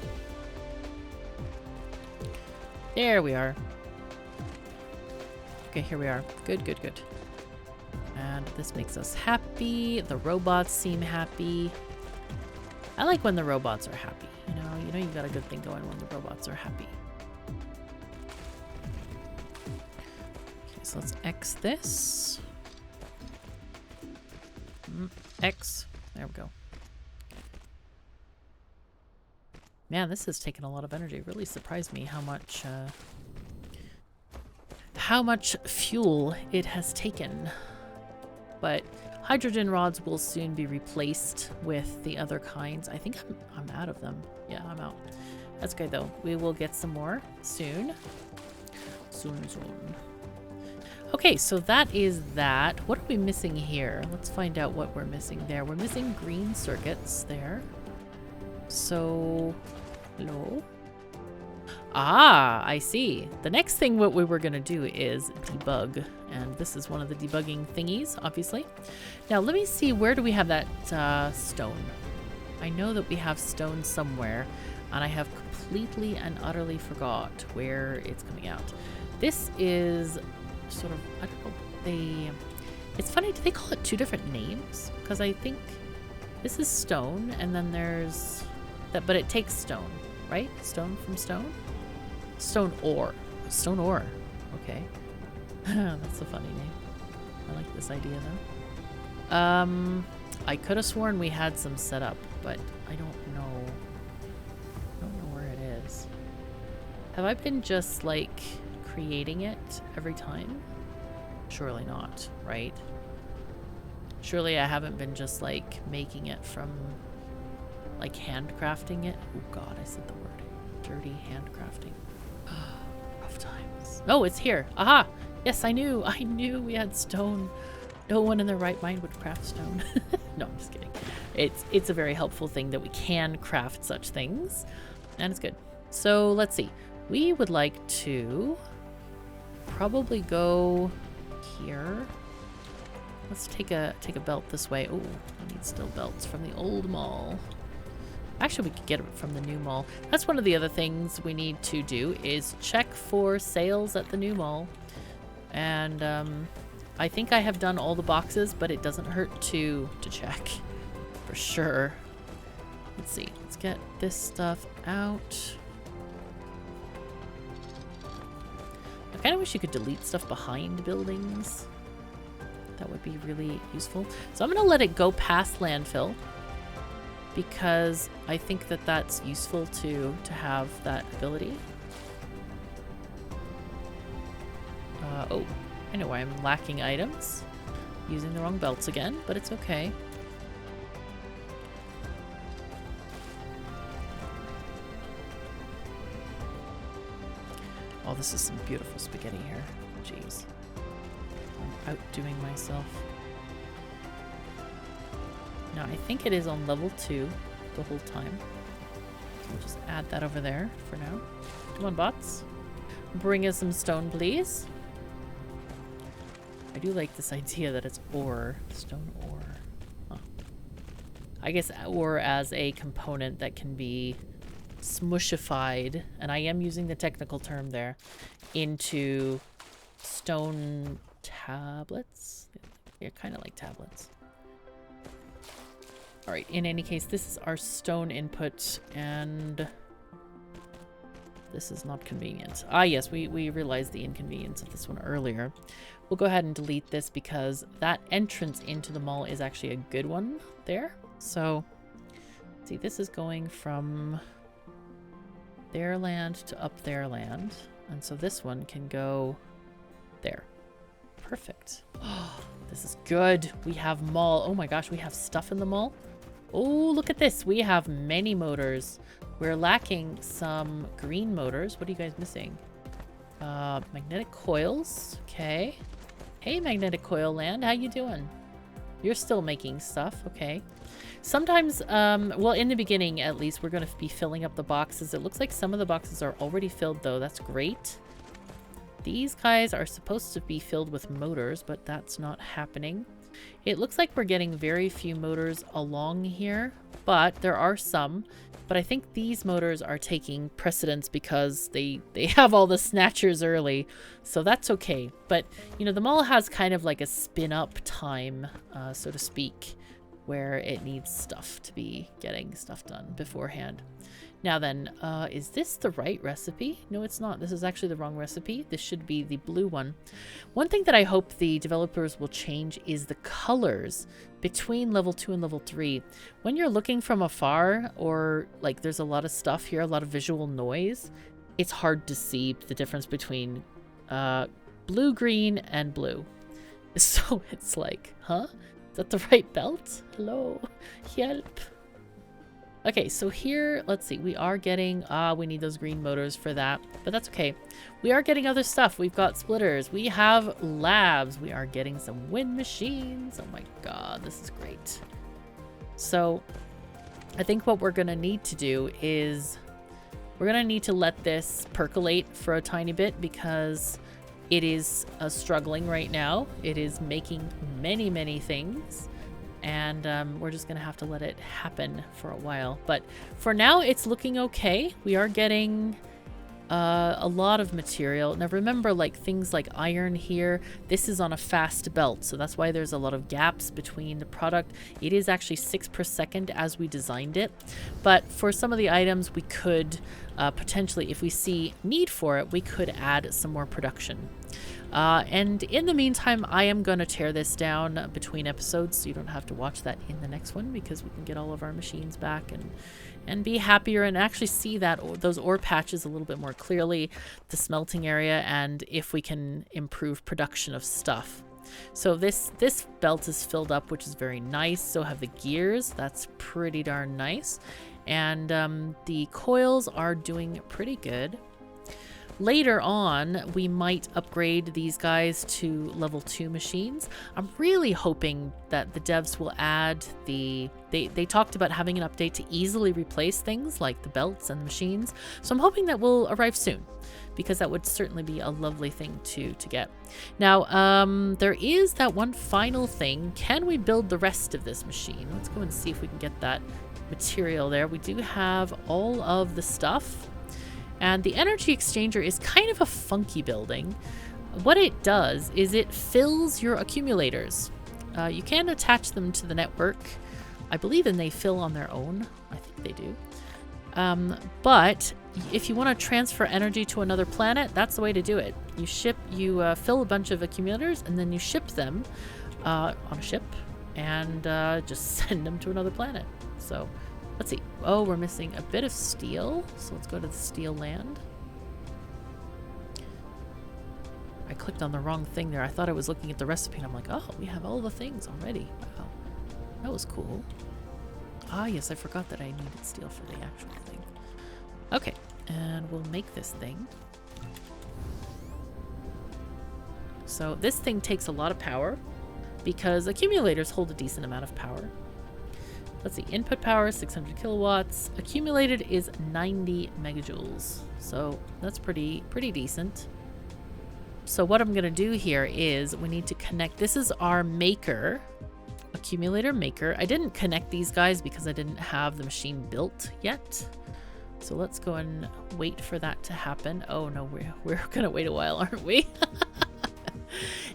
There we are. Okay, here we are. Good. And this makes us happy. The robots seem happy. I like when the robots are happy. You know you got a good thing going when the robots are happy. Okay, so let's X this. X. There we go. Man, this has taken a lot of energy. It really surprised me how much fuel it has taken. But hydrogen rods will soon be replaced with the other kinds. I think I'm out of them. Yeah, I'm out. That's good though. We will get some more soon. Soon. Okay, so that is that. What are we missing here? Let's find out what we're missing there. We're missing green circuits there. So, hello? Ah, I see. The next thing what we were going to do is debug. And this is one of the debugging thingies, obviously. Now, let me see, where do we have that stone? I know that we have stone somewhere, and I have completely and utterly forgot where it's coming out. This is sort of, I don't know, it's funny, do they call it two different names? Because I think this is stone, and then there's that, but it takes stone, right? Stone from stone? Stone ore. Stone ore. Okay. That's a funny name. I like this idea though. I could have sworn we had some set up, but I don't know. I don't know where it is. Have I been just like creating it every time? Surely not, right? Surely I haven't been just like making it from like handcrafting it. Oh god, I said the word. Dirty handcrafting. Rough times. Oh, it's here. Aha! Yes, I knew we had stone. No one in their right mind would craft stone. No, I'm just kidding. It's a very helpful thing that we can craft such things, and it's good. So let's see. We would like to probably go here. Let's take a belt this way. Oh, I need still belts from the old mall. Actually, we could get it from the new mall. That's one of the other things we need to do is check for sales at the new mall. And I think I have done all the boxes, but it doesn't hurt to check for sure. Let's see. Let's get this stuff out. I kind of wish you could delete stuff behind buildings. That would be really useful. So I'm going to let it go past landfill because I think that that's useful to have that ability. Oh, I know why I'm lacking items. Using the wrong belts again, but it's okay. Oh, this is some beautiful spaghetti here. Jeez. I'm outdoing myself. Now, I think it is on level 2 the whole time. So we'll just add that over there for now. Come on, bots. Bring us some stone, please. I do like this idea that it's ore. Stone ore. Huh. I guess ore as a component that can be smushified, and I am using the technical term there, into stone tablets. Yeah, kind of like tablets. All right, in any case, this is our stone input, and this is not convenient. Ah, yes, we realized the inconvenience of this one earlier. We'll go ahead and delete this because that entrance into the mall is actually a good one there. So, let's see, this is going from their land to up their land. And so this one can go there. Perfect. Oh, this is good. We have mall. Oh my gosh, we have stuff in the mall. Oh, look at this. We have many motors. We're lacking some green motors. What are you guys missing? Magnetic coils. Okay. Hey, magnetic coil land. How you doing? You're still making stuff. Okay. Sometimes, well, in the beginning, at least, we're going to be filling up the boxes. It looks like some of the boxes are already filled, though. That's great. These guys are supposed to be filled with motors, but that's not happening. It looks like we're getting very few motors along here, but there are some. But I think these motors are taking precedence because they have all the snatchers early, so that's okay. But, you know, the mall has kind of like a spin-up time, so to speak, where it needs stuff to be getting stuff done beforehand. Now then, is this the right recipe? No, it's not. This is actually the wrong recipe. This should be the blue one. One thing that I hope the developers will change is the colors between level 2 and level 3. When you're looking from afar, or like there's a lot of stuff here, a lot of visual noise, it's hard to see the difference between blue, green, and blue. So it's like, huh? Is that the right belt? Hello? Help. Okay, so here, let's see, we are getting, we need those green motors for that, but that's okay. We are getting other stuff. We've got splitters. We have labs. We are getting some wind machines. Oh my god, this is great. So I think what we're going to need to do is we're going to need to let this percolate for a tiny bit because it is struggling right now. It is making many, many things. And we're just going to have to let it happen for a while. But for now, it's looking okay. We are getting a lot of material. Now remember, like things like iron here, this is on a fast belt. So that's why there's a lot of gaps between the product. It is actually 6 per second as we designed it. But for some of the items, we could potentially, if we see need for it, we could add some more production. And in the meantime, I am going to tear this down between episodes so you don't have to watch that in the next one because we can get all of our machines back and be happier and actually see that those ore patches a little bit more clearly, the smelting area, and if we can improve production of stuff. So this belt is filled up, which is very nice. So have the gears. That's pretty darn nice. And the coils are doing pretty good. Later on, we might upgrade these guys to level 2 machines. I'm really hoping that the devs will add the... They talked about having an update to easily replace things like the belts and the machines. So I'm hoping that will arrive soon, because that would certainly be a lovely thing to get. Now, there is that one final thing. Can we build the rest of this machine? Let's go and see if we can get that material there. We do have all of the stuff. And the energy exchanger is kind of a funky building. What it does is it fills your accumulators. You can attach them to the network. I believe they fill on their own. I think they do. But if you want to transfer energy to another planet, that's the way to do it. You fill a bunch of accumulators and then you ship them on a ship and just send them to another planet. So let's see. Oh, we're missing a bit of steel. So let's go to the steel land. I clicked on the wrong thing there. I thought I was looking at the recipe and I'm like, oh, we have all the things already. Wow. That was cool. Ah, yes, I forgot that I needed steel for the actual thing. Okay, and we'll make this thing. So this thing takes a lot of power because accumulators hold a decent amount of power. Let's see, input power 600 kilowatts. Accumulated is 90 megajoules. So that's pretty decent. So what I'm gonna do here is we need to connect. This is our maker. Accumulator maker. I didn't connect these guys because I didn't have the machine built yet. So let's go and wait for that to happen. Oh no, we're gonna wait a while, aren't we?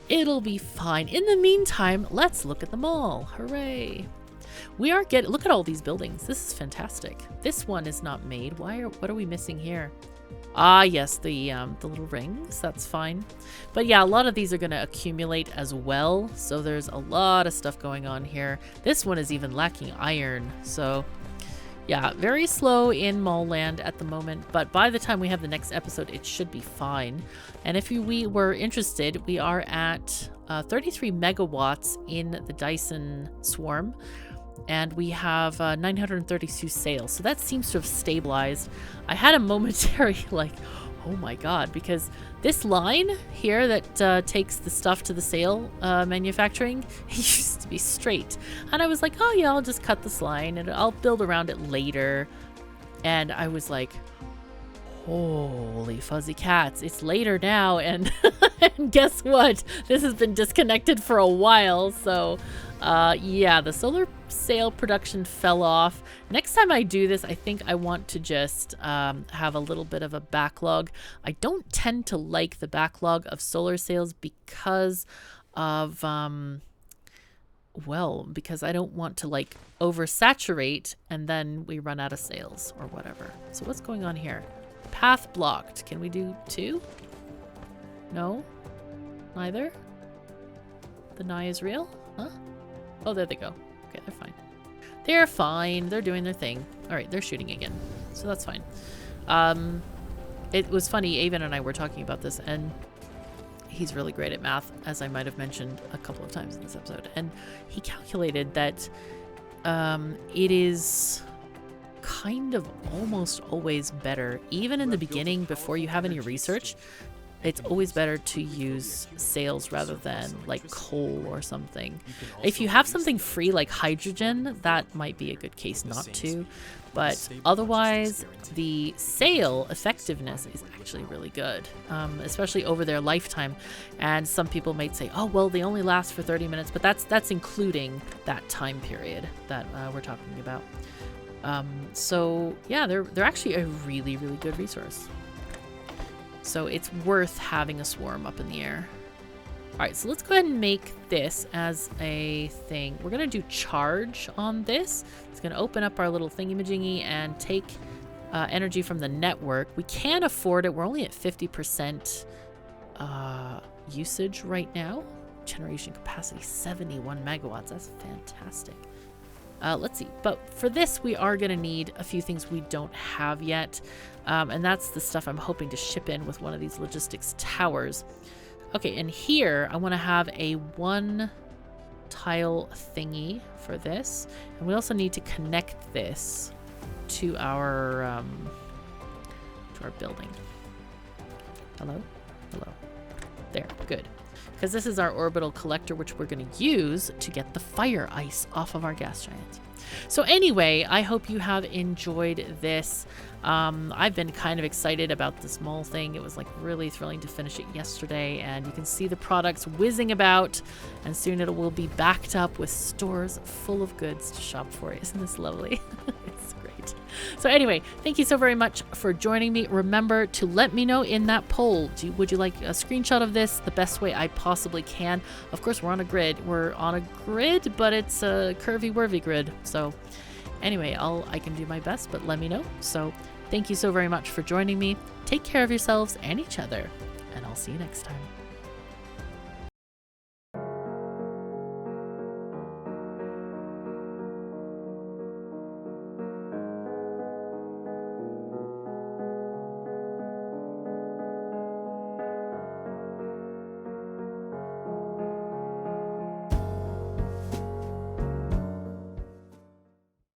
It'll be fine. In the meantime, let's look at them all. Hooray. We are look at all these buildings. This is fantastic. This one is not made. What are we missing here? Ah, yes, the little rings. That's fine. But yeah, a lot of these are going to accumulate as well. So there's a lot of stuff going on here. This one is even lacking iron. So yeah, very slow in Mall Land at the moment. But by the time we have the next episode, it should be fine. And if we were interested, we are at 33 megawatts in the Dyson swarm. And we have 932 sales. So that seems to have stabilized. I had a momentary like, oh my god, because this line here that takes the stuff to the sale manufacturing, it used to be straight. And I was like, oh yeah, I'll just cut this line and I'll build around it later. And I was like, holy fuzzy cats, it's later now. And, and guess what? This has been disconnected for a while. So yeah, the solar sale production fell off. Next time I do this, I think I want to just have a little bit of a backlog. I don't tend to like the backlog of solar sales because of, well, because I don't want to like oversaturate and then we run out of sales or whatever. So what's going on here? Path blocked. Can we do 2? No? Neither? The nye is real? Huh? Oh, there they go. Okay, they're fine. They're fine. They're doing their thing. All right, they're shooting again. So that's fine. It was funny. Avon and I were talking about this, and he's really great at math, as I might have mentioned a couple of times in this episode. And he calculated that it is kind of almost always better, even in the beginning, before you have any research. It's always better to use sales rather than like coal or something. If you have something free like hydrogen, that might be a good case not to. But otherwise, the sale effectiveness is actually really good, especially over their lifetime. And some people might say, oh, well, they only last for 30 minutes, but that's including that time period that we're talking about. So yeah, they're actually a really, really good resource. So it's worth having a swarm up in the air. All right, so let's go ahead and make this as a thing. We're going to do charge on this. It's going to open up our little thingy-majingy and take energy from the network. We can afford it. We're only at 50% usage right now. Generation capacity, 71 megawatts. That's fantastic. Let's see. But for this, we are going to need a few things we don't have yet. And that's the stuff I'm hoping to ship in with one of these logistics towers. Okay, and here I want to have a 1 tile thingy for this. And we also need to connect this to our building. Hello? Hello. There, good. Because this is our orbital collector, which we're going to use to get the fire ice off of our gas giants. So anyway, I hope you have enjoyed this. I've been kind of excited about this mole thing. It was like really thrilling to finish it yesterday, and you can see the products whizzing about, and soon it will be backed up with stores full of goods to shop for. Isn't this lovely? It's great. So anyway, thank you so very much for joining me. Remember to let me know in that poll, would you like a screenshot of this the best way I possibly can? Of course, we're on a grid. We're on a grid, but it's a curvy-wurvy grid. So anyway, I can do my best, but let me know. So thank you so very much for joining me. Take care of yourselves and each other, and I'll see you next time.